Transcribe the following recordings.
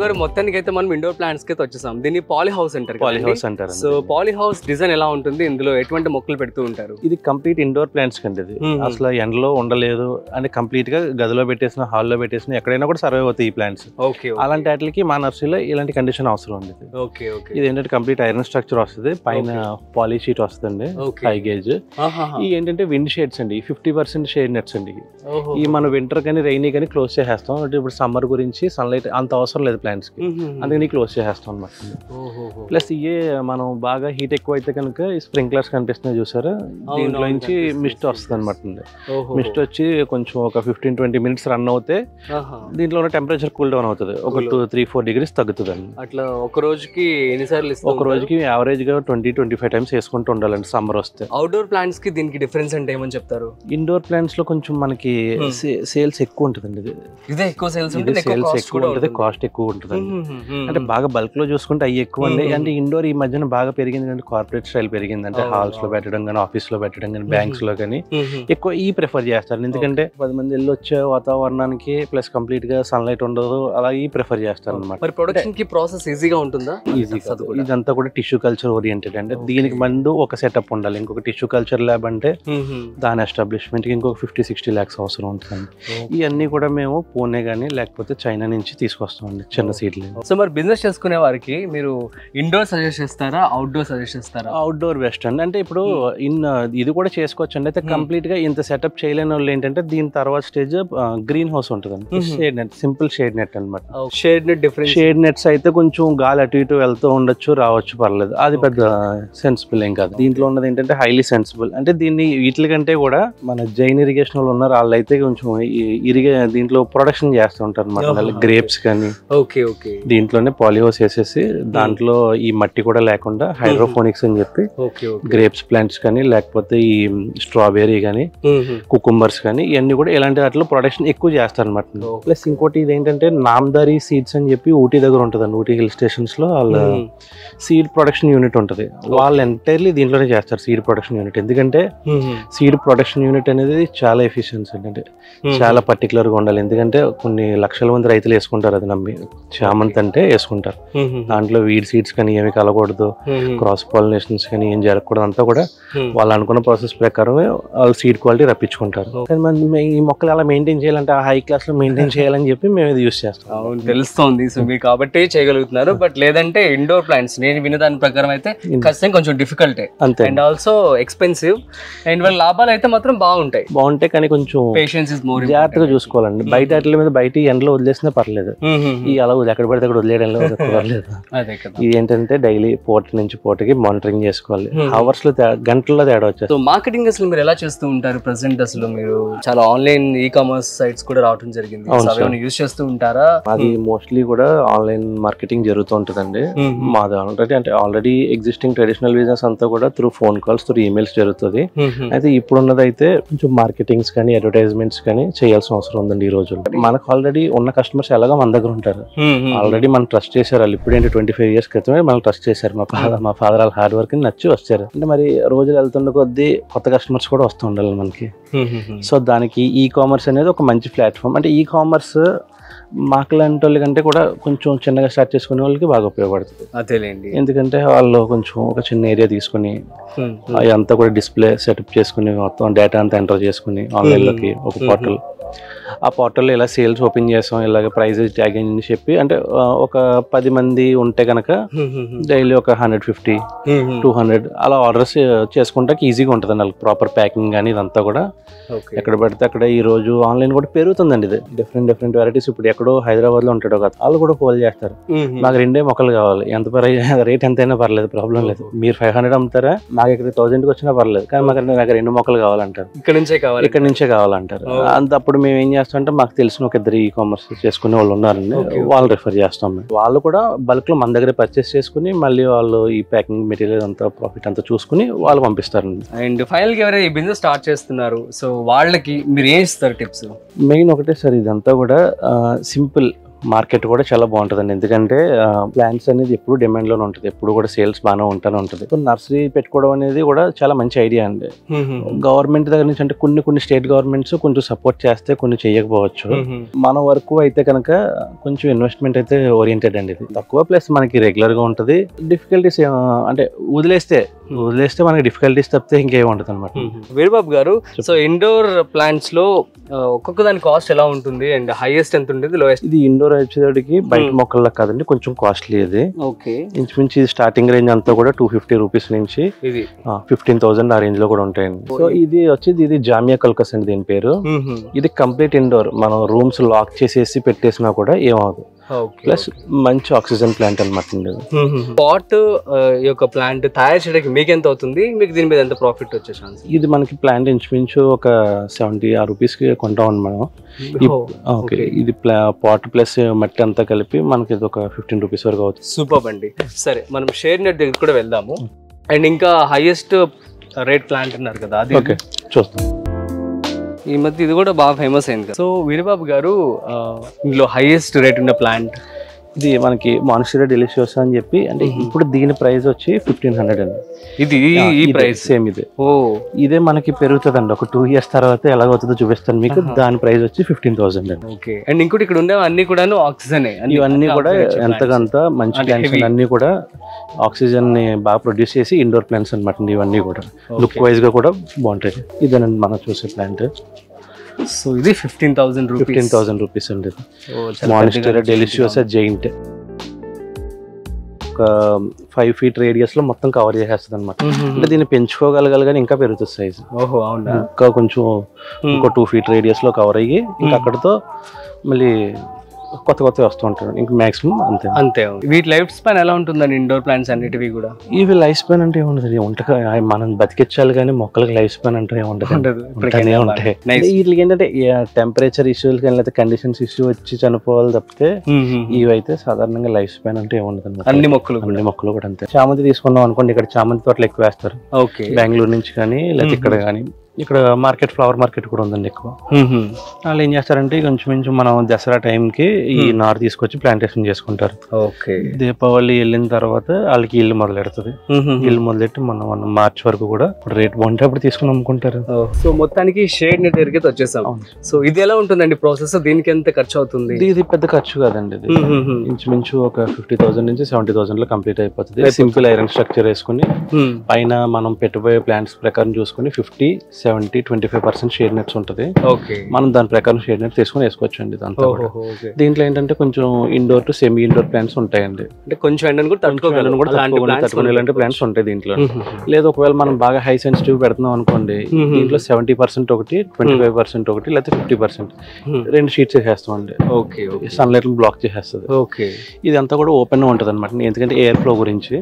గారు మొత్తానికి అయితే మనం ఇండోర్ ప్లాంట్స్ కి వచ్చేసాం. దీన్ని పాలీ హౌస్ అంటారు. పాలీ హౌస్ అంటారు. సో పాలీ హౌస్ డిజైన్ ఎలా ఉంటుంది, ఇందులో ఎటువంటి మొక్కలు పెడుతూ ఉంటారు? ఇది కంప్లీట్ ఇండోర్ ప్లాంట్స్ కండి. ఇది అసలు ఎండలో ఉండలేదు అంటే కంప్లీట్ గా గదిలో పెట్టేసిన, హాల్లో పెట్టేసిన, ఎక్కడైనా కూడా సర్వైవ్ అవుతాయి ఈ ప్లాంట్స్. అలాంటి వాటికి మా నర్సరీలో ఇలాంటి కండిషన్ అవసరం ఉంది. ఇది ఏంటంటే కంప్లీట్ ఐరన్ స్ట్రక్చర్ వస్తుంది, పైన పాలీ షీట్ వస్తుంది, హై గేజ్. ఈ ఏంటంటే విండ్ షేడ్స్ అండి, 50% షేడ్ నెట్స్ అండి. ఈ మనం వింటర్ కానీ రైనీ కానీ క్లోజ్ చేసేస్తాం. అంటే ఇప్పుడు సమ్మర్ గురించి సన్లైట్ అంత అవసరం లేదు ప్లాంట్స్ కి, అందుకని క్లోజ్ చేసేస్తాం అనమాట. ప్లస్ ఇయే మనం బాగా హీట్ ఎక్కువ అయితే కనుక ఈ స్ప్రింక్లర్స్ కనిపిస్తున్నాయి చూసారా, దీంట్లో నుంచి మిస్ట్ వస్తుంది అనమాట. మిస్ట్ వచ్చి కొంచెం ఒక 15-20 minutes రన్ అవుతే దీంట్లో ఉన్న టెంపరేచర్ కూల్ డౌన్ అవుతుంది, ఒక 2-3-4 degrees తగ్గుతుంది అండి. అట్లా ఒక రోజుకి ఎన్నిసార్లు? ఒక రోజుకి యావరేజ్ గా 20-25 times వేసుకుంటూ ఉండాలండి సమ్మర్ వస్తే. అవుట్డోర్ ప్లాంట్స్ కి దీనికి డిఫరెన్స్ అంటే ఏమని చెప్తారు? ఇండోర్ ప్లాంట్స్ లో కొంచెం మనకి సేల్స్ ఎక్కువ ఉంటుందండి. ఇదే ఎక్కువ సేల్స్ ఎక్కువ ఉంటుంది, కాస్ట్ ఎక్కువ ఉంటుంది. అంటే బాగా బల్క్ లో చూసుకుంటే అవి ఎక్కువ అండి. అంటే ఇండోర్ ఈ మధ్యన బాగా పెరిగింది అంటే కార్పొరేట్ స్టైల్ పెరిగింది. అంటే హాల్స్ లో పెట్టడం కానీ, ఆఫీస్ లో పెట్టడం కానీ, బ్యాంక్స్ లో కానీ ఎక్కువ ఈ ప్రిఫర్ చేస్తారు. ఎందుకంటే 10 మంది వెళ్ళి వచ్చే వాతావరణానికి ప్లస్ కంప్లీట్ గా సన్లైట్ ఉండదు, అలా ఈ ప్రిఫర్ చేస్తారు అనమాట. మరి ప్రొడక్షన్ కి ప్రాసెస్ ఈజీగా ఉంటుందా? ఈజీగా. ఇదంతా కూడా టిష్యూ కల్చర్ ఓరియంటెడ్. అంటే దీనికి ముందు ఒక సెటప్ ఉండాలి, ఇంకొక టిష్యూ కల్చర్ ల్యాబ్ అంటే దాని ఎస్టాబ్లిష్మెంట్ కి ఇంకొక 50-60 lakhs అవసరం ఉంటుంది. ఇవన్నీ కూడా మేము పూణే కానీ లేకపోతే చైనా నుంచి తీసుకొస్తామండి, చిన్న సీడ్లు. సో మరి బిజినెస్ చేసుకునే వారికి మీరు ఇండోర్ సజెస్ట్ చేస్తారా, అవుట్డోర్ సజెస్ట్ చేస్తారా? అవుట్డోర్ బెస్ట్ అండి. అంటే ఇప్పుడు ఇది కూడా చేసుకోవచ్చు అండి. అయితే కంప్లీట్ గా ఇంత సెటప్ చేయలేని వాళ్ళు ఏంటంటే దీని తర్వాత స్టేజ్ గ్రీన్ హౌస్ ఉంటుంది, shade net, simple shade net అనమాట. Shade net different. Shade nets అయితే కొంచెం గాలి అటు ఇటు వెళ్తూ ఉండొచ్చు, రావచ్చు, పర్లేదు, అది పెద్ద సెన్సిబుల్ ఏం కాదు. దీంట్లో ఉన్నది ఏంటంటే హైలీ సెన్సిబుల్. అంటే దీన్ని వీటి కంటే కూడా మన జైన్ ఇరిగేషన్ వాళ్ళు ఉన్నారు, వాళ్ళు అయితే కొంచెం దీంట్లో ప్రొడక్షన్ చేస్తూ ఉంటారు అనమాట. గ్రేప్స్ కానీ దీంట్లోనే పాలీహౌస్ వేసేసి దాంట్లో ఈ మట్టి కూడా లేకుండా హైడ్రోఫోనిక్స్ అని చెప్పి గ్రేప్స్ ప్లాంట్స్ కానీ లేకపోతే ఈ స్ట్రాబెర్రీ కానీ కుకుంబర్స్ కానీ ఇవన్నీ కూడా ఇలాంటి వాటిలో ప్రొడక్షన్ ఎక్కువ చేస్తారు అనమాట. ప్లస్ ఇంకోటి ఇది ఏంటంటే నామ్దారి సీడ్స్ అని చెప్పి ఊటీ దగ్గర ఉంటుంది, ఊటీ హిల్ స్టేషన్స్ లో వాళ్ళ సీడ్ ప్రొడక్షన్ యూనిట్ ఉంటుంది. వాళ్ళు ఎంటైర్లీ దీంట్లోనే చేస్తారు సీడ్ ప్రొడక్షన్ యూనిట్. ఎందుకంటే సీడ్ ప్రొడక్షన్ యూనిట్ అనేది చాలా ఎఫిషియన్సీ, అంటే చాలా పర్టికులర్ గా ఉండాలి. ఎందుకంటే కొన్ని లక్షల మంది రైతులు వేసుకుంటారు, అది నమ్మి చామంతి అంటే వేసుకుంటారు. దాంట్లో వీడ్ సీడ్స్ కానీ ఏమి కలగకూడదు, క్రాస్ పాలినేషన్స్ కానీ ఏం జరగకూడదు, అంతా కూడా వాళ్ళు అనుకున్న ప్రాసెస్ ప్రకారమే వాళ్ళు సీడ్ క్వాలిటీ రప్పించుకుంటారు. ఈ మొక్కలు అలా మెయింటైన్ చేయాలంటే ఆ హై క్లాస్ లో మెయింటైన్ చేయాలని చెప్పి మేము ఇది యూస్ చేస్తాం. అవును, తెలుస్తుంది. సో మీరు కాబట్టి చేయగలుగుతున్నారు. బట్ లేదంటే ఇండోర్ ప్లాంట్స్ నేను విన్న దాని ప్రకారం అయితే ఖచ్చితంగా కొంచెం డిఫికల్టే అండ్ ఆల్సో ఎక్స్పెన్సివ్. అండ్ వాళ్ళ లాభాలు అయితే మాత్రం బాగుంటాయి కానీ కొంచెం పేషెన్స్ ఇస్ మోర్ జాగ్రత్తగా చూసుకోవాలండి. బయట వాటి మీద బయట ఎండలో వదిలేసినా పర్లేదు, ఈ అలా ఎక్కడ పడితే అక్కడ వదిలేయడంలో పర్లేదు. ఇది ఏంటంటే డైలీ పోర్ట్ నుంచి పోర్ట్కి మానిటరింగ్ చేసుకోవాలి, అవర్స్ లో గంటల్లో తేడా వచ్చేది. సో మార్కెటింగ్ అసలు మీరు ఎలా చేస్తూ ఉంటారు ప్రెసెంట్? అసలు మీరు చాలా ఆన్లైన్ ఈ-కామర్స్ సైట్స్ కూడా రావడం జరిగింది, యూజ్ చేస్తూ ఉంటారా? అది మోస్ట్లీ కూడా ఆన్లైన్ మార్కెటింగ్ జరుగుతూ ఉంటుందండి. మాది ఆల్రెడీ ఎగ్జిస్టింగ్ ట్రెడిషనల్ బిజినెస్ అంతా కూడా through phone calls, through emails జరుగుతుంది. అయితే ఇప్పుడున్నది అయితే కొంచెం మార్కెటింగ్స్ కానీ అడ్వర్టైజ్మెంట్స్ కానీ చేయాల్సిన అవసరం ఉందండి ఈ రోజు. మనకు ఆల్రెడీ ఉన్న కస్టమర్స్ ఎలాగో మన దగ్గర ఉంటారు, ఆల్రెడీ మనం ట్రస్ట్ చేశారు. వాళ్ళు ఇప్పుడేంటి 25 years క్రితమే మనం ట్రస్ట్ చేశారు. మా ఫాదర్ వాళ్ళ హార్డ్ వర్క్ ని నచ్చి వచ్చారు. అంటే మరి రోజులు వెళ్తుండే కొద్దీ కొత్త కస్టమర్స్ కూడా వస్తూ ఉండాలి మనకి. సో దానికి ఈ కామర్స్ అనేది ఒక మంచి ప్లాట్ఫామ్. అంటే ఈ కామర్స్ మాకు లాంటి వాళ్ళ కంటే కూడా కొంచెం చిన్నగా స్టార్ట్ చేసుకునే వాళ్ళకి బాగా ఉపయోగపడుతుంది. అదేలేండి. ఎందుకంటే వాళ్ళు కొంచెం ఒక చిన్న ఏరియా తీసుకుని అదంతా కూడా డిస్ప్లే సెటప్ చేసుకుని మొత్తం డేటా అంతా ఎంటర్ చేసుకుని ఆన్లైన్లోకి ఒక పోర్టల్, ఆ పోర్టల్లో ఇలా సేల్స్ ఓపెన్ చేసాం, ఇలాగ ప్రైజెస్ ట్యాగింగ్ అని చెప్పి, అంటే ఒక 10 మంది ఉంటే కనుక డైలీ ఒక 150-200 అలా ఆర్డర్స్ చేసుకుంటే ఈజీగా ఉంటుంది అండి. వాళ్ళకి ప్రాపర్ ప్యాకింగ్ కానీ ఇదంతా కూడా ఎక్కడ పడితే అక్కడ. ఈ రోజు ఆన్లైన్ కూడా పెరుగుతుందండి, ఇది డిఫరెంట్ వెరైటీస్. ఇప్పుడు ఎక్కడో హైదరాబాద్ లో ఉంటాడు కదా, వాళ్ళు కూడా హోల్ చేస్తారు. నాకు 2 మొక్కలు కావాలి, ఎంత రేట్ ఎంతైనా పర్లేదు, ప్రాబ్లం లేదు. మీరు 500 అమ్ముతారా, నాకు ఇక్కడ 1000కి వచ్చినా పర్లేదు, కానీ నాకు 2 మొక్కలు కావాలంటారు, ఇక్కడ నుంచే కావాలంటారు. అప్పుడు మేము ఏం చేస్తామంటే మాకు తెలిసిన ఒక 2 ఈ-కామర్స్ చేసుకునే వాళ్ళు ఉన్నారండి, వాళ్ళు రిఫర్ చేస్తాం. వాళ్ళు కూడా బల్క్ లో మన దగ్గర పర్చేస్ చేసుకుని మళ్ళీ వాళ్ళు ఈ ప్యాకింగ్ మెటీరియల్ అంతా ప్రాఫిట్ అంతా చూసుకుని వాళ్ళు పంపిస్తారండి. అండ్ ఫైనల్ గా ఎవరైనా ఈ బిజినెస్ స్టార్ట్ చేస్తున్నారు, సో వాళ్ళకి మీరు ఏం ఇస్తారు టిప్స్? మెయిన్ ఒకటే సార్, ఇదంతా కూడా సింపుల్ మార్కెట్ కూడా చాలా బాగుంటుందండి. ఎందుకంటే ప్లాంట్స్ అనేది ఎప్పుడు డిమాండ్ లోనే ఉంటుంది, ఎప్పుడు కూడా సేల్స్ బాగానే ఉంటానే ఉంటుంది. నర్సరీ పెట్టుకోవడం అనేది కూడా చాలా మంచి ఐడియా అండి. గవర్నమెంట్ దగ్గర నుంచి అంటే కొన్ని స్టేట్ గవర్నమెంట్స్ కొంచెం సపోర్ట్ చేస్తే కొన్ని చేయకపోవచ్చు. మన వరకు అయితే కనుక కొంచెం ఇన్వెస్ట్మెంట్ అయితే ఓరియంటెడ్ అండి. ఇది తక్కువ ప్లస్ మనకి రెగ్యులర్ గా ఉంటుంది. డిఫికల్టీస్ అంటే వదిలేస్తే మనకి డిఫికల్టీస్ తప్పితే ఇంకేం ఉంటుంది అనమాట. వీరబాబు గారు, సో ఇండోర్ ప్లాంట్స్ లో ఒక్కొక్క దాని కాస్ట్ ఎలా ఉంటుంది అండ్ హైయెస్ట్ ఎంత ఉంటుంది, లోయెస్ట్? ఇది ఇండోర్ వచ్చేటికి బయట మొక్కల్లో కాదండి, కొంచెం కాస్ట్లీ ఇది. ఓకే. ఇంచుమించు ఇది స్టార్టింగ్ రేంజ్ అంతా కూడా 250 రూపీస్ నుంచి ఇది 15,000 ఆ రేంజ్ లో కూడా ఉంటాయండి. సో ఇది వచ్చేది ఇది జామియా కల్కస్ అండి దీని పేరు. ఇది కంప్లీట్ ఇండోర్, మనం రూమ్స్ లాక్ చేసేసి పెట్టేసినా కూడా ఏమవుతుంది. ప్లస్ మంచి ఆక్సిజన్ ప్లాంట్ అనమాట. పాట్ యొక్క ప్లాంట్ తయారు చేయడానికి మీకు ఎంత అవుతుంది, మీకు దీని మీద ఎంత ప్రాఫిట్ వచ్చే ఛాన్స్? ఇది మనకి ప్లాంట్ ఇంచుమించు ఒక 70 రూపీస్ కి కొంటాం మనం. ఓకే, ఇది పాట్ ప్లస్ మట్టి అంతా కలిపి మనకి ఇది ఒక 15 రూపీస్ వరకు అవుతుంది. సూపర్ అండి. సరే, మనం షేర్ నెట్ దగ్గర కూడా వెళ్దాము. అండ్ ఇంకా హైయెస్ట్ రేట్ ప్లాంట్ అన్నారు కదా, అది ఓకే చూస్తాం. ఈ మధ్య ఇది కూడా బాగా ఫేమస్ అయింది కదా. సో వీరబాబు గారు, ఇందులో హైయెస్ట్ రేట్ ఉన్న ప్లాంట్ ఇది మనకి మాన్స్టెరా డెలిషియోసా అని చెప్పి, అంటే ఇప్పుడు దీని ప్రైస్ వచ్చి 1500 అండి. ఇది ఈ ప్రైస్ సేమ్ ఇదే. ఇదే మనకి పెరుగుతుందండి. ఒక 2 years తర్వాత ఎలాగవుతుందో చూపిస్తాను మీకు. దాని ప్రైస్ వచ్చి 15,000 అండి. ఓకే. అండ్ ఇంకోటి ఇక్కడ ఉండే అన్ని కూడా ఆక్సిజన్, ఇవన్నీ కూడా ఎంతకంత మంచి ప్లాంట్స్ అన్ని కూడా ఆక్సిజన్ ని బాగా ప్రొడ్యూస్ చేసి ఇండోర్ ప్లాంట్స్ అనమాట. ఇవన్నీ కూడా లుక్ వైజ్ గా కూడా బాగుంటాయి. ఇదేనండి మనం చూసే ప్లాంట్. సో ఇది 15,000 రూపీస్ అండి. మాన్స్టెరా డెలిషియోసా జైంట్ ఒక 5 feet రేడియస్ లో మొత్తం కవర్ చేసేస్తుంది అనమాట. అంటే దీన్ని పెంచుకోగలగాలి కానీ ఇంకా పెరుగుతుంది సైజ్. ఓహో, అవునా? ఇంకా కొంచెం ఇంకో 2 feet రేడియస్ లో కవర్ అయ్యి ఇంకా అక్కడతో మళ్ళీ కొత్త వస్తూ ఉంటారు. ఇంకా మాక్సిమం అంతే. వీటి లైఫ్ స్పాన్ ఎలా ఉంటుందండి ఇండోర్ ప్లాంట్స్ అన్నిటివి కూడా? ఇవి లైఫ్ స్పాన్ అంటే ఏముండదు, ఉంటాయి మనం బతికించాలి కానీ మొక్కలకి లైఫ్ స్పాన్ అంటే ఏముండదు. ఉంటాయి. వీటికి ఏంటంటే టెంపరేచర్ ఇష్యూలు కానీ లేకపోతే కండిషన్స్ ఇష్యూ వచ్చి చనిపోవాలి తప్పితే ఇవైతే సాధారణంగా లైఫ్ స్పాన్ అంటే ఏముండదు. అన్ని మొక్కలు కూడా అంతే. చామంతి తీసుకున్నాం అనుకోండి, ఇక్కడ చామంతి తోటలు ఎక్కువ వేస్తారు. బెంగళూరు నుంచి కానీ లేకపోతే ఇక్కడ కానీ. ఇక్కడ ఫ్లవర్ మార్కెట్ కూడా ఉందండి ఎక్కువ. వాళ్ళు ఏం చేస్తారంటే కొంచెం మనం దసరా టైంకి ఈ నారు తీసుకొచ్చి ప్లాంటేషన్ చేసుకుంటారు. ఓకే. దీపావళి వెళ్ళిన తర్వాత వాళ్ళకి ఇల్లు మొదలెడుతుంది. ఇల్లు మొదలెట్టి మనం మార్చ్ వరకు కూడా రేట్ బాగుంటే అప్పుడు తీసుకుని అమ్ముకుంటారు. సో మొత్తానికి షేడ్ నెట్ దగ్గరికి వచ్చేసాం. సో ఇది ఎలా ఉంటుందండి ప్రాసెస్? దీనికి ఎంత ఖర్చు అవుతుంది? ఇది పెద్ద ఖర్చు కాదండి. ఇది ఇంచుమించు ఒక 50,000 నుంచి 70,000 లో కంప్లీట్ అయిపోతుంది. సింపుల్ ఐరన్ స్ట్రక్చర్ వేసుకుని పైన మనం పెట్టబోయే ప్లాంట్స్ ప్రకారం చూసుకుని 50-70-25% షేడ్ నెట్స్ ఉంటుంది. మనం దాని ప్రకారం షేడ్ నెట్ తీసుకుని వేసుకోవచ్చు అండి. దీంట్లో ఏంటంటే కొంచెం indoor to semi indoor plants ఉంటాయండి. అంటే కొంచెం ఎండను కూడా తట్టుకునే ప్లాంట్స్ ఉంటాయి దీంట్లో. లేదా ఒకవేళ మనం బాగా హై సెన్సిటివ్ పెడుతున్నాం అనుకోండి, దీంట్లో 70% ఒకటి, 25% ఒకటి, లేకపోతే 50% 2 షీట్స్ వేసేస్తాం అండి. సన్లైట్ బ్లాక్ చేసేస్తుంది. ఇదంతా కూడా ఓపెన్ గా ఉంటుంది అనమాట, ఎందుకంటే ఎయిర్ ఫ్లో గురించి.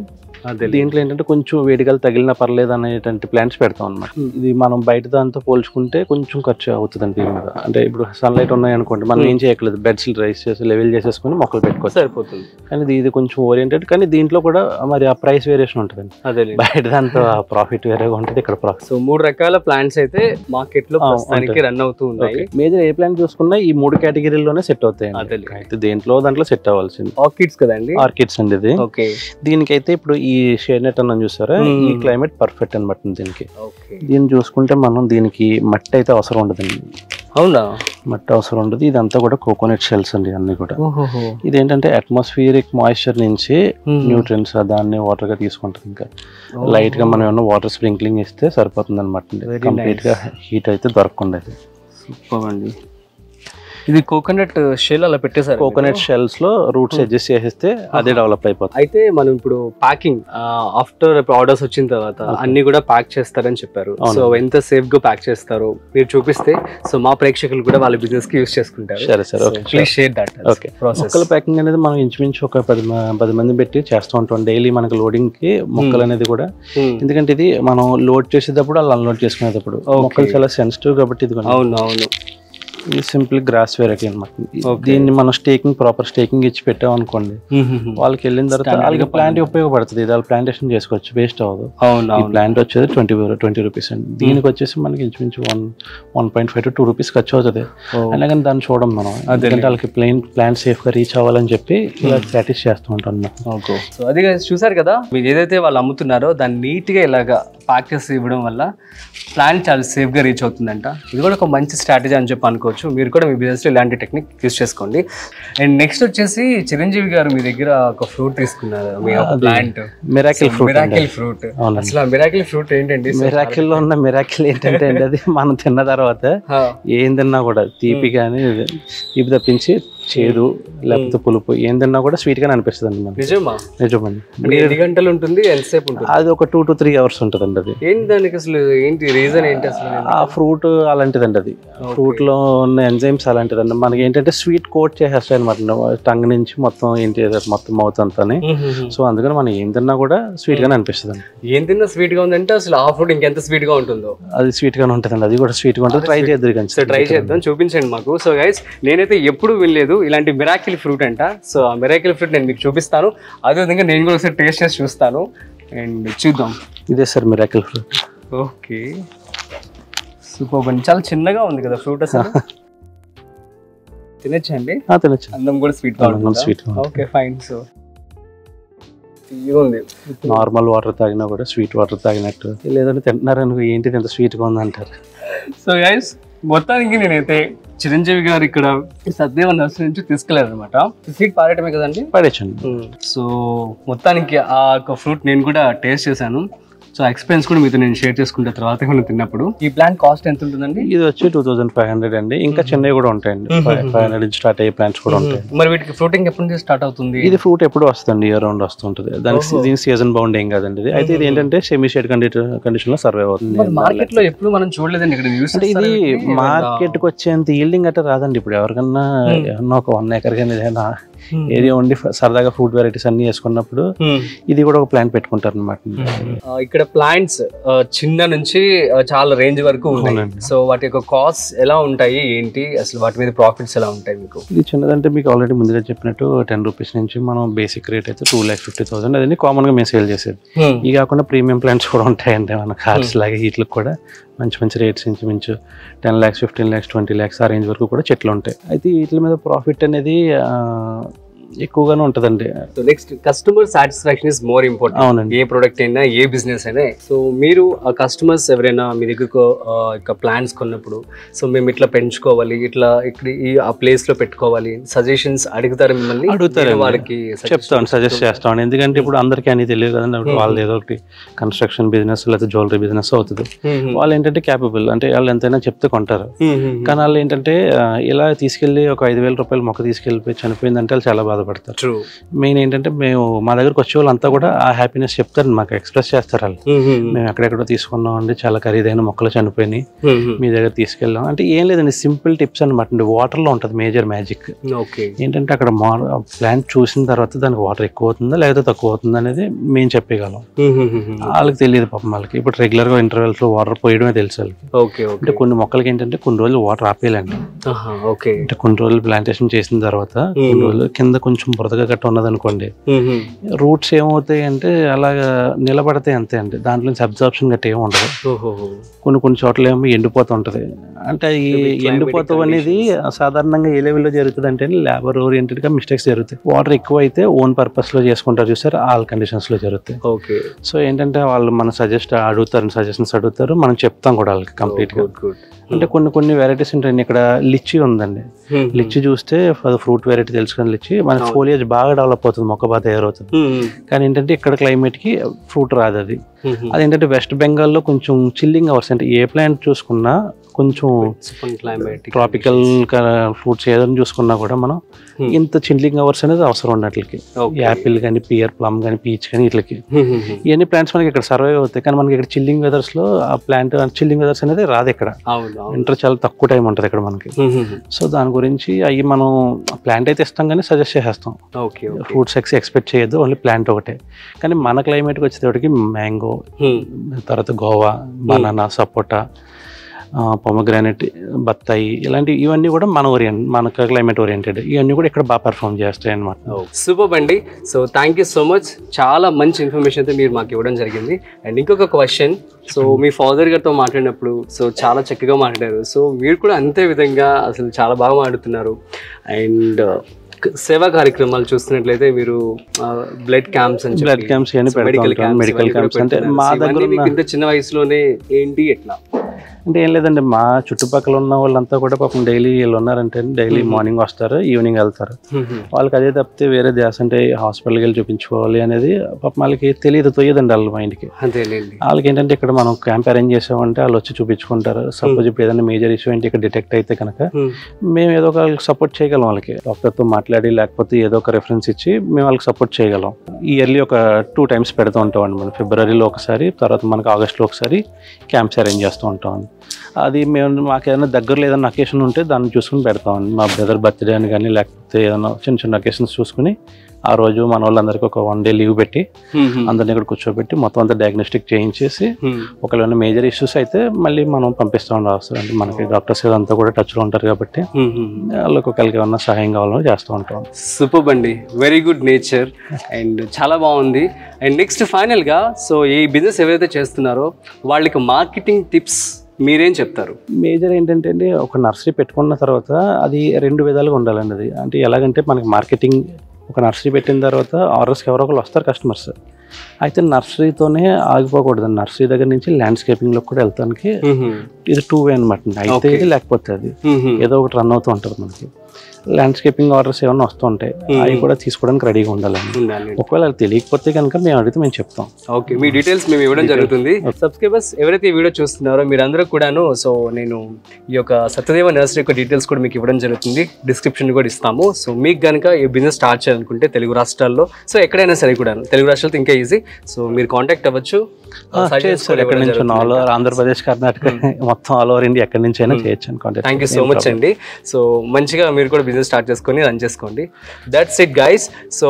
దీంట్లో ఏంటంటే కొంచెం వేడిగాలు తగిలినా పర్లేదు అనేటువంటి ప్లాంట్స్ పెడతాం అనమాట. ఇది మనం బయట దాంతో పోల్చుకుంటే కొంచెం ఖర్చు అవుతుంది దీని మీద. అంటే ఇప్పుడు సన్లైట్ ఉన్నాయి అనుకోండి, మనం ఏం చేయట్లేదు, బెడ్స్ రైస్ చేసి లెవెల్ చేసేసుకుని మొక్కలు పెట్టుకోవచ్చు, సరిపోతుంది. కానీ ఇది కొంచెం ఓరియంటెడ్, కానీ దీంట్లో కూడా మరి ఆ ప్రైస్ వేరియేషన్ ఉంటుంది. అదే బయట దాంతో ప్రాఫిట్ వేరేగా ఉంటుంది, ఇక్కడ ప్రాఫిట్. సో 3 రకాల ప్లాంట్స్ అయితే మార్కెట్ లో రన్ అవుతూ ఉన్నాయి. మేజర్ ఏ ప్లాంట్ చూసుకున్నా ఈ 3 కేటగిరీలోనే సెట్ అవుతాయి. అయితే దాంట్లో సెట్ అవ్వాల్సింది ఆర్కిడ్స్ కదండి. ఆర్కిడ్స్ అండి ఇది. దీనికైతే ఇప్పుడు ఈ షేడ్ నెట్ అన్న చూసారా, ఈ క్లైమేట్ పర్ఫెక్ట్ అనమాట దీనికి. దీన్ని చూసుకుంటే మనం దీనికి మట్టి అయితే అవసరం ఉండదండి. అవునా? మట్టి అవసరం ఉండదు. ఇదంతా కూడా కోకోనట్ షెల్స్ అండి అన్ని కూడా. ఇదేంటంటే అట్మాస్ఫియరిక్ మాయిశ్చర్ నుంచి న్యూట్రియన్స్ దాన్ని వాటర్ గా తీసుకుంటుంది. ఇంకా లైట్ గా మనం ఏమన్నా వాటర్ స్ప్రింక్లింగ్ ఇస్తే సరిపోతుంది అనమాట. కంప్లీట్ గా హీట్ అయితే దొరకకుండా. సూపర్ అండి. ఇది కోకోనట్ షెల్ అలా పెట్టేసారు. కోకోనట్ షెల్స్ లో రూట్స్ అడ్జస్ట్ చేసేస్తే అదే డెవలప్ అయిపోతుంది. అయితే మనం ఇప్పుడు ప్యాకింగ్ ఆఫ్టర్ ఆర్డర్స్ వచ్చిన తర్వాత అన్ని కూడా ప్యాక్ చేస్తారని చెప్పారు. సో ఎంత సేఫ్ గా ప్యాక్ చేస్తారు మీరు చూపిస్తే, సో మా ప్రేక్షకులు కూడా వాళ్ళ బిజినెస్ కి యూస్ చేసుకుంటారు. సరే సార్, ప్లీజ్ షేర్ దట్. మొక్కల ప్యాకింగ్ అనేది మనం ఇంచుమించు ఒక 10 మంది పెట్టి చేస్తూ ఉంటాం డైలీ మనకి లోడింగ్ కి మొక్కలు అనేది కూడా. ఎందుకంటే ఇది మనం లోడ్ చేసేటప్పుడు అలా అన్లోడ్ చేసుకునేటప్పుడు మొక్కలు చాలా సెన్సిటివ్ కాబట్టి ఇది. అవును. ఇది సింపుల్ గ్రాస్ వెరైటీ అనమాట. దీన్ని మనం ప్రాపర్ స్టేకింగ్ ఇచ్చి పెట్టాం అనుకోండి, వాళ్ళకి వెళ్ళిన తర్వాత వాళ్ళకి ప్లాంట్ ఉపయోగపడుతుంది. ఇది వాళ్ళు ప్లాంటేషన్ చేసుకోవచ్చు, వేస్ట్ అవ్వదు. ఈ ప్లాంట్ వచ్చేది 20 రూపీస్ అండి. దీనికి వచ్చేసి మనకి ఇంచుమించు 1.5 to 2 రూపీస్ ఖర్చు అవుతుంది. అయినా కానీ దాన్ని చూడం మనం, ఎందుకంటే వాళ్ళకి ప్లాంట్ సేఫ్ గా రీచ్ అవ్వాలని చెప్పి ఇలా ప్రాక్టీస్ చేస్తూ ఉంటాం. సో అది చూసారు కదా, మీరు ఏదైతే వాళ్ళు అమ్ముతున్నారో దాన్ని నీట్ గా ఇలాగా ప్యాక్ చేసి ఇవ్వడం వల్ల ప్లాంట్ చాలా సేఫ్ గా రీచ్ అవుతుందంట. ఇది కూడా ఒక మంచి స్ట్రాటజీ అని చెప్పి అనుకోవచ్చు. మీరు కూడా మీ బిజినెస్ లో ఇలాంటి టెక్నిక్ యూస్ చేసుకోండి. అండ్ నెక్స్ట్ వచ్చేసి చిరంజీవి గారు మీ దగ్గర ఒక ఫ్రూట్ తీసుకున్నారు, మీ ప్లాంట్ మిరాకిల్ ఫ్రూట్. అసలు మిరాకిల్ ఫ్రూట్ ఏంటండి? మిరాకిల్ లో ఉన్న మిరాకిల్ ఏంటంటే అండి, అది మనం తిన్న తర్వాత ఏం తిన్నా కూడా తీపి కానీ తీపి తప్పించి చేదు లేకపోతే పులుపు ఏం తిన్నా కూడా స్వీట్ గానే అనిపిస్తుంది అండి మనకి. నిజమండి. ఎన్ని గంటలు ఉంటుంది, ఎంతసేపు ఉంటుంది? అది ఒక 2 to 3 hours ఉంటుందండి. అది ఏంటి దానికి అసలు ఏంటి రీజన్ ఏంటి అసలు? ఆ ఫ్రూట్ అలాంటిదండి, అది ఫ్రూట్ లో ఉన్న ఎంజైమ్స్ అలాంటిదండి. మనకి ఏంటంటే స్వీట్ కోట్ చేసేస్తాయి అనమాట టంగ్ నుంచి మొత్తం ఏంటి మొత్తం మౌత్ అంతానే. సో అందుకని మనం ఏం తిన్నా కూడా స్వీట్ గానే అనిపిస్తుంది అండి. ఏం తిన్నా స్వీట్ గా ఉందంటే అసలు ఆ ఫ్రూట్ ఇంకెంత స్వీట్ గా ఉంటుందో అది స్వీట్ గానే ఉంటుందండి. అది కూడా స్వీట్ గా ఉంటుంది. ట్రై చేద్దాం, ట్రై చేద్దాం, చూపించండి మాకు. సో గైస్, నేనైతే ఎప్పుడు వినలేదు ఇలాంటి మిరాకిల్ ఫ్రూట్ అంట. సో ఆ మిరాకిల్ ఫ్రూట్ నేను మీకు చూపిస్తాను, అదేవిధంగా నేను కూడా ఒకసారి టేస్ట్ చేసి చూస్తాను అండ్ చూద్దాం. ఇదే sir miracle fruit. Okay, super అండి. చాలా చిన్నగా ఉంది కదా ఫ్రూట్, అసలు తినచ్చండి? తినచ్చు. అందం కూడా sweet sweet. Okay fine. So ఉంది, నార్మల్ వాటర్ తాగినా కూడా స్వీట్ వాటర్ తాగినట్టు, లేదంటే తింటున్నారనుకో ఏంటి ఇంత స్వీట్ గా ఉంది అంటారు. సో గైస్, మొత్తానికి నేనైతే చిరంజీవి గారు ఇక్కడ సద్దేవ నర్సరీ నుంచి తీసుకెళ్లారు అనమాట. స్వీట్ పారేయటమే కదండి? పడేయచ్చండి. సో మొత్తానికి ఆ ఒక ఫ్రూట్ నేను కూడా టేస్ట్ చేశాను. సో ఎక్స్పీరియన్స్ కూడా మీతో నేను షేర్ చేసుకుంటే తర్వాత మనం తిన్నప్పుడు. ఈ ప్లాంట్ కాస్ట్ ఎంత ఉంటుందండి? ఇది వచ్చి 2500 అండి. ఇంకా చిన్నవి కూడా ఉంటాయండి, 500 నుంచి స్టార్ట్ అయ్యే ప్లాంట్స్ కూడా ఉంటాయి. మరి వీటికి ఫ్రూటింగ్ ఎప్పటి నుంచి స్టార్ట్ అవుతుంది? ఇది ఫ్రూట్ ఎప్పుడు వస్తుంది, ఇయర్ రౌండ్ వస్తుంటుంది. దీని సీజన్ బౌండ్ ఏం కాదండి ఇది. అయితే ఇది ఏంటంటే సెమీ షేడ్ కండిషన్ లో సర్వైవ్ అవుతుంది. మార్కెట్ లో ఎప్పుడు మనం చూడలేదండి ఇక్కడ. అంటే ఇది మార్కెట్ కి వచ్చేంత ఈల్డింగ్ అంటే రాదండి. ఇప్పుడు ఎవరికన్నా ఒక 1 acre కానీ ఏదైనా ఏరియా ఉండి సరదాగా ఫ్రూట్ వెరైటీస్ అన్ని వేసుకున్నప్పుడు ఇది కూడా ఒక ప్లాంట్ పెట్టుకుంటారు అనమాట. ఇక్కడ ప్లాంట్స్ చిన్న నుంచి చాలా రేంజ్ వరకు ఉన్నాయి. సో వాటి యొక్క కాస్ట్ ఎలా ఉంటాయి ఏంటి, అసలు వాటి మీద ప్రాఫిట్స్ ఎలా ఉంటాయి మీకు? ఇది చిన్నదంటే మీకు ఆల్రెడీ ముందుగా చెప్పినట్టు 10 రూపీస్ నుంచి మనం బేసిక్ రేట్ అయితే 2,50,000 అదే కామన్ గా మేము సేల్ చేసేది. ఇది కాకుండా ప్రీమియం ప్లాంట్స్ కూడా ఉంటాయండి మన కార్స్ లాగా. వీటికి కూడా మంచి మంచి రేట్స్ ఇంచుమించు 10 lakhs, 15 lakhs, 20 lakhs ఆ రేంజ్ వరకు కూడా చెట్లు ఉంటాయి. అయితే వీటి మీద ప్రాఫిట్ అనేది ఎక్కువగానే ఉంటదండి. Next, customer satisfaction is more important. అవునండి, ఏ ప్రొడక్ట్ అయినా ఏ బిజినెస్ అయినా. సో మీరు ఆ కస్టమర్స్ ఎవరైనా మీ దగ్గరకు ప్లాన్స్ కొన్నప్పుడు సో మేము ఇట్లా పెంచుకోవాలి, ఇట్లా ఇక్కడ ఆ ప్లేస్ లో పెట్టుకోవాలి, సజెషన్స్ అడుగుతారు మిమ్మల్ని? అడుగుతారు, వాళ్ళకి చెప్తాను, సజెస్ట్ చేస్తాను. ఎందుకంటే ఇప్పుడు అందరికీ అని తెలియదు కదండి. వాళ్ళు ఏదో ఒకటి కన్స్ట్రక్షన్ బిజినెస్ లేదా జ్యువెలరీ బిజినెస్ అవుతుంది. వాళ్ళు ఏంటంటే క్యాపబుల్, అంటే వాళ్ళు ఎంతైనా చెప్తే కొంటారు. కానీ వాళ్ళు ఏంటంటే ఇలా తీసుకెళ్లి ఒక 5,000 రూపాయలు మొక్క తీసుకెళ్ళిపోయి చనిపోయిందంటే వాళ్ళు చాలా బాధపడతారు. మెయిన్ ఏంటంటే మా దగ్గరకు వచ్చే వాళ్ళంతా కూడా ఆ హ్యాపీనెస్ చెప్తారు, మాకు ఎక్స్ప్రెస్ చేస్తారు. వాళ్ళు మేము ఎక్కడెక్కడో తీసుకున్నాం అండి, చాలా ఖరీదైన మొక్కలు చనిపోయినాయి, మీ దగ్గర తీసుకెళ్ళాం అంటే ఏం లేదండి, సింపుల్ టిప్స్ అనమాట. వాటర్ లో ఉంటుంది మేజర్ మ్యాజిక్. ఏంటంటే అక్కడ ప్లాంట్ చూసిన తర్వాత దానికి వాటర్ ఎక్కువ అవుతుందా లేదా తక్కువ అవుతుందా అనేది మేము చెప్పగలం. వాళ్ళకి తెలియదు పాపం. వాళ్ళకి ఇప్పుడు రెగ్యులర్ గా ఇంటర్వెల్స్ లో వాటర్ పోయడమే తెలుసు వాళ్ళకి. అంటే కొన్ని మొక్కలకి ఏంటంటే కొన్ని రోజులు వాటర్ ఆపేయాలండి. అంటే కొన్ని రోజులు ప్లాంటేషన్ చేసిన తర్వాత కొన్ని రోజులు కింద కొంచెం బురదగా గట్ట ఉన్నదనుకోండి, రూట్స్ ఏమవుతాయి అంటే అలాగా నిలబడతాయి అంతే అండి. దాంట్లో నుంచి అబ్జార్ప్షన్ గట్ట ఏమి ఉండదు. కొన్ని చోట్ల ఏమో ఎండిపోతూ ఉంటది. అంటే ఈ ఎండిపోతాం అనేది సాధారణంగా ఏ లెవెల్లో జరుగుతుంది అంటే లేబర్ ఓరియంటెడ్ గా మిస్టేక్స్ జరుగుతాయి. వాటర్ ఎక్కువ అయితే ఓన్ పర్పస్ లో చేసుకుంటారు చూసారు, ఆల్ కండిషన్స్ లో జరుగుతాయి. సో ఏంటంటే వాళ్ళు మనం సజెషన్స్ అడుగుతారు, మనం చెప్తాం కూడా వాళ్ళకి కంప్లీట్ గా. అంటే కొన్ని వెరైటీస్ ఉంటాయండి. ఇక్కడ లిచ్చి ఉందండి. లిచ్చి చూస్తే ఫ్రూట్ వెరైటీ తెలుసుకుని లిచ్చి మన ఫోలియేజ్ బాగా డెవలప్ అవుతుంది, మొక్క బాగా తయారవుతుంది. కానీ ఏంటంటే ఇక్కడ క్లైమేట్ కి ఫ్రూట్ రాదు. అదేంటంటే వెస్ట్ బెంగాల్లో కొంచెం చిల్లింగ్ అవర్స్, అంటే ఏ ప్లాంట్ చూసుకున్నా కొంచెం ట్రాపికల్ ఫ్రూట్స్ ఏదైనా చూసుకున్నా కూడా మనం ఇంత చిల్లింగ్ అవర్స్ అనేది అవసరం ఉన్నట్లకి. యాపిల్ కానీ, పియర్, ప్లమ్ కానీ, పీచ్ కానీ వీటికి ఇవన్నీ ప్లాంట్స్ మనకి ఇక్కడ సర్వైవ్ అవుతాయి. కానీ మనకి ఇక్కడ చిల్లింగ్ వెదర్స్ లో ఆ ప్లాంట్ చిల్లింగ్ వెదర్స్ అనేది రాదు. ఇక్కడ వింటర్ చాలా తక్కువ టైం ఉంటుంది ఇక్కడ మనకి. సో దాని గురించి అవి మనం ప్లాంట్ అయితే ఇస్తాం కానీ సజెస్ట్ చేసేస్తాం. ఫ్రూట్స్ ఎక్స్పెక్ట్ చేయొద్దు, ఓన్లీ ప్లాంట్ ఒకటే. కానీ మన క్లైమేట్కి వచ్చేటప్పటికి మ్యాంగో, తర్వాత గోవా, బనానా, సపోటా, పొమగ్రానైట్, బత్తాయి, ఇవన్నీ కూడా మన క్లైమేట్ ఓరియంటెడ్. ఇవన్నీ కూడా ఇక్కడ బాగా పర్ఫామ్ చేస్తాయి అన్నమాట. సూపర్ అండి. So thank you so much, చాలా మంచి ఇన్ఫర్మేషన్ అయితే మీరు మాకు ఇవ్వడం జరిగింది. అండ్ ఇంకొక క్వశ్చన్, సో మీ ఫాదర్ గారితో మాట్లాడినప్పుడు సో చాలా చక్కగా మాట్లాడారు. సో మీరు కూడా అంతే విధంగా అసలు చాలా బాగా మాట్లాడుతున్నారు. అండ్ సేవా కార్యక్రమాలు చూస్తున్నట్లయితే మీరు బ్లడ్ క్యాంప్స్ అని మెడికల్ క్యాంప్స్ అంటే మా దగ్గర ఇంత చిన్న వయసులోనే ఏంటి ఎట్లా అంటే ఏం లేదండి, మా చుట్టుపక్కల ఉన్న వాళ్ళంతా కూడా పాపం డైలీ వీళ్ళు ఉన్నారంటే డైలీ మార్నింగ్ వస్తారు, ఈవినింగ్ వెళ్తారు. వాళ్ళకి అదే తప్పితే వేరే ధ్యాస అంటే హాస్పిటల్కి వెళ్ళి చూపించుకోవాలి అనేది పాపం వాళ్ళకి తొయ్యదండి వాళ్ళ మైండ్కి. వాళ్ళకి ఏంటంటే ఇక్కడ మనం క్యాంప్ అరేంజ్ చేసామంటే వాళ్ళు వచ్చి చూపించుకుంటారు. సపోజ్ ఇప్పుడు ఏదైనా మేజర్ ఇష్యూ ఏంటి ఇక్కడ డిటెక్ట్ అయితే కనుక మేము ఏదో ఒక సపోర్ట్ చేయగలం వాళ్ళకి, డాక్టర్తో మాట్లాడి లేకపోతే ఏదో ఒక రెఫరెన్స్ ఇచ్చి మేము వాళ్ళకి సపోర్ట్ చేయగలం. ఇయర్లీ ఒక 2 times పెడుతూ ఉంటామండి. మనం ఫిబ్రవరిలో ఒకసారి, తర్వాత మనకు ఆగస్టులో ఒకసారి క్యాంప్స్ అరేంజ్ చేస్తూ ఉంటామండి. అది మాకు ఏదైనా దగ్గరలో ఏదైనా అకేషన్ ఉంటే దాన్ని చూసుకుని పెడతామండి. మా బ్రదర్ బర్త్డే అని కానీ లేకపోతే ఏదైనా చిన్న అకేషన్స్ చూసుకుని ఆ రోజు మన వాళ్ళందరికీ ఒక 1 day లీవ్ పెట్టి అందరినీ ఇక్కడ కూర్చోబెట్టి మొత్తం అంతా డయాగ్నోస్టిక్ చేయించేసి ఒకవేళ మేజర్ ఇష్యూస్ అయితే మళ్ళీ మనం పంపిస్తాం రాస్తాం. మనకి డాక్టర్స్ అంతా కూడా టచ్లో ఉంటారు కాబట్టి వాళ్ళకి ఒకరికి ఏమన్నా సహాయం కావాలో చేస్తూ ఉంటాం. సూపర్ అండి, వెరీ గుడ్ నేచర్ అండ్ చాలా బాగుంది. అండ్ నెక్స్ట్ ఫైనల్గా సో ఈ బిజినెస్ ఎవరైతే చేస్తున్నారో వాళ్ళకి మార్కెటింగ్ టిప్స్ మీరేం చెప్తారు? మేజర్ ఏంటంటే అండి, ఒక నర్సరీ పెట్టుకున్న తర్వాత అది 2 విధాలుగా ఉండాలండి. అది అంటే ఎలాగంటే మనకి మార్కెటింగ్, ఒక నర్సరీ పెట్టిన తర్వాత ఆర్డర్స్కి ఎవరో ఒకరు వస్తారు కస్టమర్స్. అయితే నర్సరీతోనే ఆగిపోకూడదు, నర్సరీ దగ్గర నుంచి ల్యాండ్స్కేపింగ్లో కూడా వెళ్తానికి ఇది 2 way అనమాట. అయితే ఇది లేకపోతే అది ఏదో ఒకటి రన్ అవుతూ ఉంటుంది. మనకి ల్యాండ్స్కేపింగ్ ఆర్డర్స్ ఏమైనా వస్తుంటాయి, అవి కూడా తీసుకోవడానికి రెడీగా ఉండాలండి. ఒకవేళ అది తెలియకపోతే కనుక మేము అడిగితే మేము చెప్తాం. ఓకే, మీ డీటెయిల్స్ మేము ఇవ్వడం జరుగుతుంది. సబ్స్క్రైబర్స్ ఎవరైతే ఈ వీడియో చూస్తున్నారో మీరందరూ కూడాను సో నేను ఈ యొక్క సత్యదేవ నర్సరీ యొక్క డీటెయిల్స్ కూడా మీకు ఇవ్వడం జరుగుతుంది, డిస్క్రిప్షన్ కూడా ఇస్తాము. సో మీకు కనుక ఈ బిజినెస్ స్టార్ట్ చేయాలనుకుంటే తెలుగు రాష్ట్రాల్లో సో ఎక్కడైనా సరే కూడా, తెలుగు రాష్ట్రాలతో ఇంకా ఈజీ, సో మీరు కాంటాక్ట్ అవ్వచ్చు. ఎక్కడి నుంచి ఆల్ ఓవర్ ఆంధ్రప్రదేశ్, కర్ణాటక, మొత్తం ఆల్ ఓవర్ ఇండియా ఎక్కడి నుంచి అయినా చేయొచ్చు. థ్యాంక్ యూ సో మచ్ అండి. సో మంచిగా మీరు కూడా బిజినెస్ స్టార్ట్ చేసుకొని రన్ చేసుకోండి. That's it guys. సో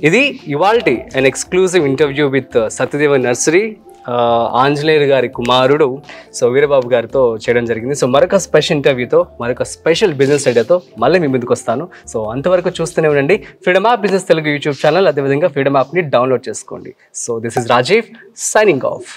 ఇది ఇవాల్టి అన్ exclusive interview with Satyadeva nursery Anjaneyulu గారి కుమారుడు సో వీరబాబు గారితో చేయడం జరిగింది. సో మరొక స్పెషల్ ఇంటర్వ్యూతో, మరొక స్పెషల్ బిజినెస్ ఐడియాతో మళ్ళీ మీ ముందుకు వస్తాను. సో అంతవరకు చూస్తూనే ఉండండి Freedom App Business Telugu YouTube channel. అదేవిధంగా ఫ్రీడమ్ యాప్ని డౌన్లోడ్ చేసుకోండి. So this is Rajeev signing of.